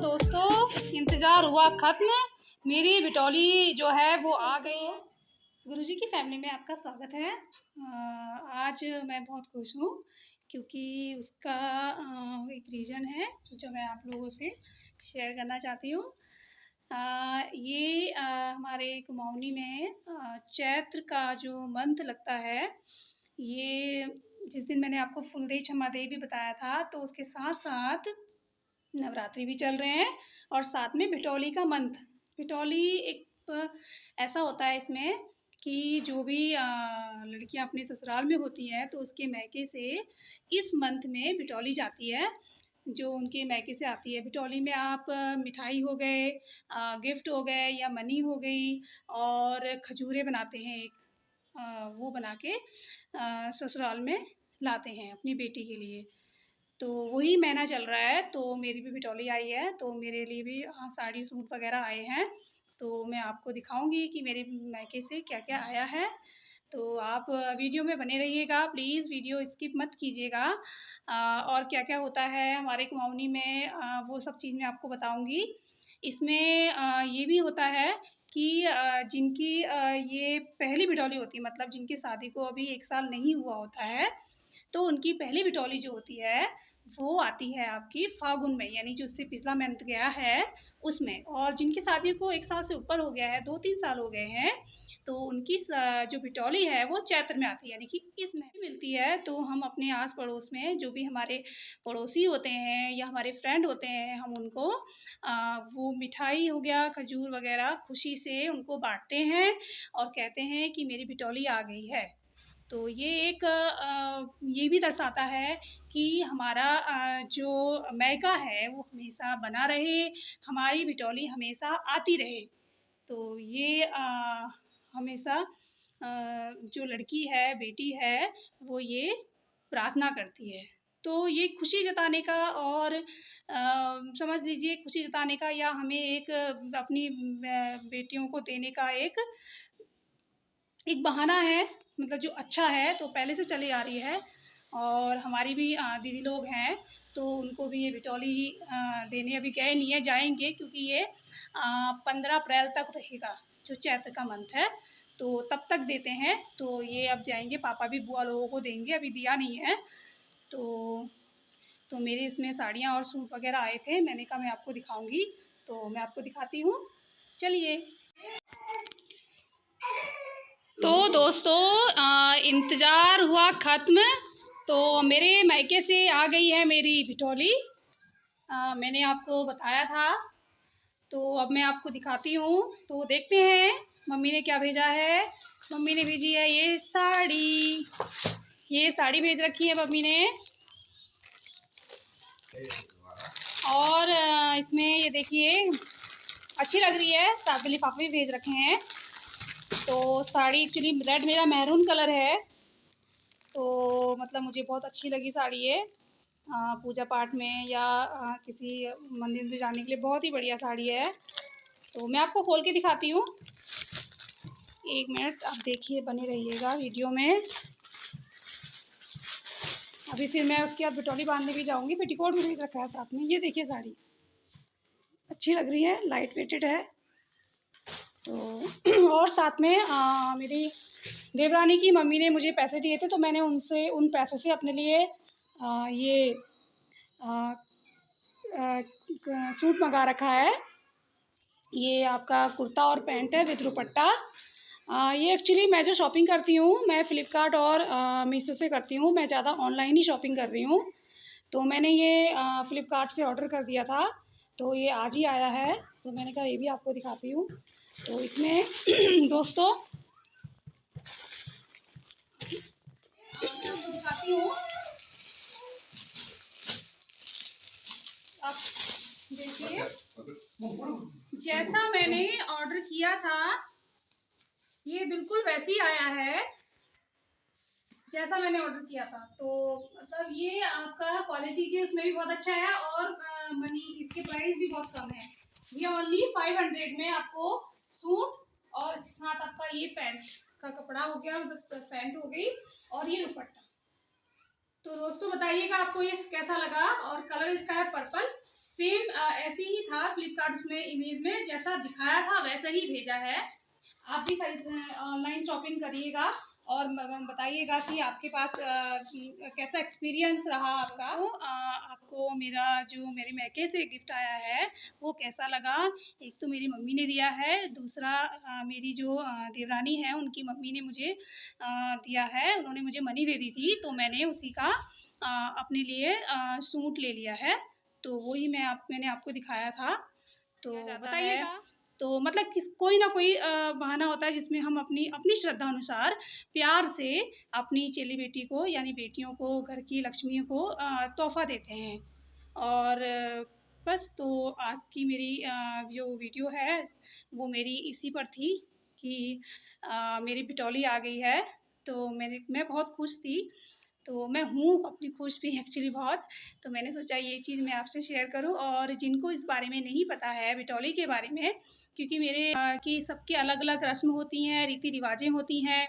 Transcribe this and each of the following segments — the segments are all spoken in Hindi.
दोस्तों, इंतज़ार हुआ ख़त्म। मेरी बिटौली जो है वो आ गई है। गुरुजी की फैमिली में आपका स्वागत है। आज मैं बहुत खुश हूँ क्योंकि उसका एक रीज़न है जो मैं आप लोगों से शेयर करना चाहती हूँ। ये हमारे कुमाऊनी में चैत्र का जो मंथ लगता है, ये जिस दिन मैंने आपको फुलदेई क्षमा देवी बताया था, तो उसके साथ-साथ नवरात्रि भी चल रहे हैं और साथ में बिटौली का मंथ। बिटौली एक ऐसा होता है इसमें कि जो भी लड़कियां अपने ससुराल में होती हैं तो उसके मैके से इस मंथ में बिटौली जाती है, जो उनके मैके से आती है। बिटौली में आप मिठाई हो गए, गिफ्ट हो गए या मनी हो गई और खजूरें बनाते हैं वो बना के ससुराल में लाते हैं अपनी बेटी के लिए। तो वही महीना चल रहा है, तो मेरी भी बिटौली आई है, तो मेरे लिए भी साड़ी सूट वग़ैरह आए हैं। तो मैं आपको दिखाऊँगी कि मेरे मायके से क्या-क्या आया है। तो आप वीडियो में बने रहिएगा, प्लीज़ वीडियो स्किप मत कीजिएगा। और क्या-क्या होता है हमारे कुमाऊनी में, वो सब चीज़ मैं आपको बताऊँगी। इसमें ये भी होता है कि जिनकी ये पहली बिटौली होती है, मतलब जिनकी शादी को अभी 1 साल नहीं हुआ होता है, तो उनकी पहली बिटौली जो होती है वो आती है आपकी फागुन में, यानी जो उससे पिछला मंथ गया है उसमें। और जिनकी शादी को 1 साल से ऊपर हो गया है, 2-3 साल हो गए हैं, तो उनकी जो बिटौली है वो चैत्र में आती है, यानी कि इसमें मिलती है। तो हम अपने आस पड़ोस में जो भी हमारे पड़ोसी होते हैं या हमारे फ्रेंड होते हैं, हम उनको वो मिठाई हो गया, खजूर वगैरह खुशी से उनको बांटते हैं और कहते हैं कि मेरी बिटौली आ गई है। तो ये एक ये भी दर्शाता है कि हमारा जो मैका है वो हमेशा बना रहे, हमारी बिटौली हमेशा आती रहे। तो ये हमेशा जो लड़की है, बेटी है, वो ये प्रार्थना करती है। तो ये खुशी जताने का और समझ लीजिए खुशी जताने का, या हमें एक अपनी बेटियों को देने का एक बहाना है, मतलब जो अच्छा है, तो पहले से चली आ रही है। और हमारी भी दीदी लोग हैं, तो उनको भी ये बिटौली देने अभी गए नहीं हैं, जाएँगे, क्योंकि ये 15 अप्रैल तक रहेगा, जो चैत्र का मंथ है, तो तब तक देते हैं। तो ये अब जाएँगे, पापा भी बुआ लोगों को देंगे, अभी दिया नहीं है। तो मेरे इसमें साड़ियाँ और सूट वग़ैरह आए थे, मैंने कहा मैं आपको दिखाऊँगी, तो मैं आपको दिखाती हूँ। चलिए। तो दोस्तों, इंतज़ार हुआ ख़त्म। तो मेरे मायके से आ गई है मेरी बिटौली। मैंने आपको बताया था, तो अब मैं आपको दिखाती हूँ। तो देखते हैं मम्मी ने क्या भेजा है। मम्मी ने भेजी है ये साड़ी भेज रखी है मम्मी ने। और इसमें ये देखिए अच्छी लग रही है, साथ में लिफाफे भी भेज रखे हैं। तो साड़ी एक्चुअली रेड मेरा मैरून कलर है, तो मतलब मुझे बहुत अच्छी लगी साड़ी ये। पूजा पाठ में या किसी मंदिर जाने के लिए बहुत ही बढ़िया साड़ी है। तो मैं आपको खोल के दिखाती हूँ, 1 मिनट आप देखिए, बने रहिएगा वीडियो में। अभी फिर मैं उसके बाद बिटौली बांधने भी जाऊँगी, पेटीकोट भी भेज रखा है साथ में। ये देखिए साड़ी अच्छी लग रही है, लाइट वेटेड है। तो और साथ में मेरी देवरानी की मम्मी ने मुझे पैसे दिए थे, तो मैंने उन पैसों से अपने लिए ये सूट मंगा रखा है। ये आपका कुर्ता और पैंट है विद दुपट्टा। ये एक्चुअली मैं जो शॉपिंग करती हूँ, मैं फ़्लिपकार्ट और मीशो से करती हूँ। मैं ज़्यादा ऑनलाइन ही शॉपिंग कर रही हूँ। तो मैंने ये फ़्लिपकार्ट से ऑर्डर कर दिया था, तो ये आज ही आया है। तो मैंने कहा ये भी आपको दिखाती हूँ। तो इसमें दोस्तों दिखाती हूँ, आप देखिए जैसा मैंने ऑर्डर किया था ये बिल्कुल वैसे ही आया है जैसा मैंने ऑर्डर किया था। तो मतलब ये आपका क्वालिटी की उसमें भी बहुत अच्छा है और मनी इसके प्राइस भी बहुत कम है। ये ओनली 500 में आपको सूट और साथ आपका ये पैंट का कपड़ा हो गया, मतलब पैंट हो गई और ये दुपट्टा। तो दोस्तों बताइएगा आपको ये कैसा लगा। और कलर इसका है पर्पल, सेम ऐसे ही था फ्लिपकार्ट उसमें इमेज में जैसा दिखाया था वैसा ही भेजा है। आप भी ऑनलाइन शॉपिंग करिएगा और बताइएगा कि आपके पास कैसा एक्सपीरियंस रहा आपका। तो आपको मेरा जो मेरे मैके से गिफ्ट आया है वो कैसा लगा। एक तो मेरी मम्मी ने दिया है, दूसरा मेरी जो देवरानी है उनकी मम्मी ने मुझे दिया है। उन्होंने मुझे मनी दे दी थी तो मैंने उसी का अपने लिए सूट ले लिया है। तो वही मैंने आपको दिखाया था। तो बताइएगा। तो मतलब कोई ना कोई बहाना होता है जिसमें हम अपनी अपनी श्रद्धा अनुसार प्यार से अपनी चेली बेटी को यानी बेटियों को, घर की लक्ष्मियों को तोहफ़ा देते हैं। और बस तो आज की मेरी जो वीडियो है वो मेरी इसी पर थी कि मेरी बिटौली आ गई है। तो मैं बहुत खुश थी। तो मैं हूँ अपनी खुश भी एक्चुअली बहुत। तो मैंने सोचा ये चीज़ मैं आपसे शेयर करूँ। और जिनको इस बारे में नहीं पता है बिटौली के बारे में, क्योंकि मेरे कि सबकी अलग-अलग रस्म होती हैं, रीति रिवाजें होती हैं।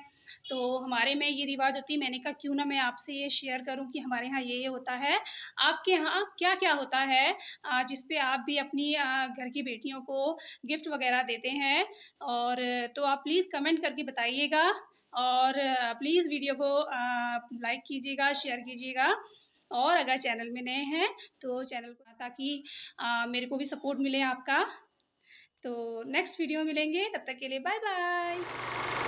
तो हमारे में ये रिवाज होती है। मैंने कहा क्यों ना मैं आपसे ये शेयर करूं कि हमारे यहाँ ये होता है। आपके यहाँ क्या-क्या होता है जिस पे आप भी अपनी घर की बेटियों को गिफ्ट वगैरह देते हैं। और तो आप प्लीज़ कमेंट करके बताइएगा। और प्लीज़ वीडियो को लाइक कीजिएगा, शेयर कीजिएगा। और अगर चैनल में नए हैं तो चैनल को ताकि मेरे को भी सपोर्ट मिले आपका। तो नेक्स्ट वीडियो में मिलेंगे, तब तक के लिए बाय बाय।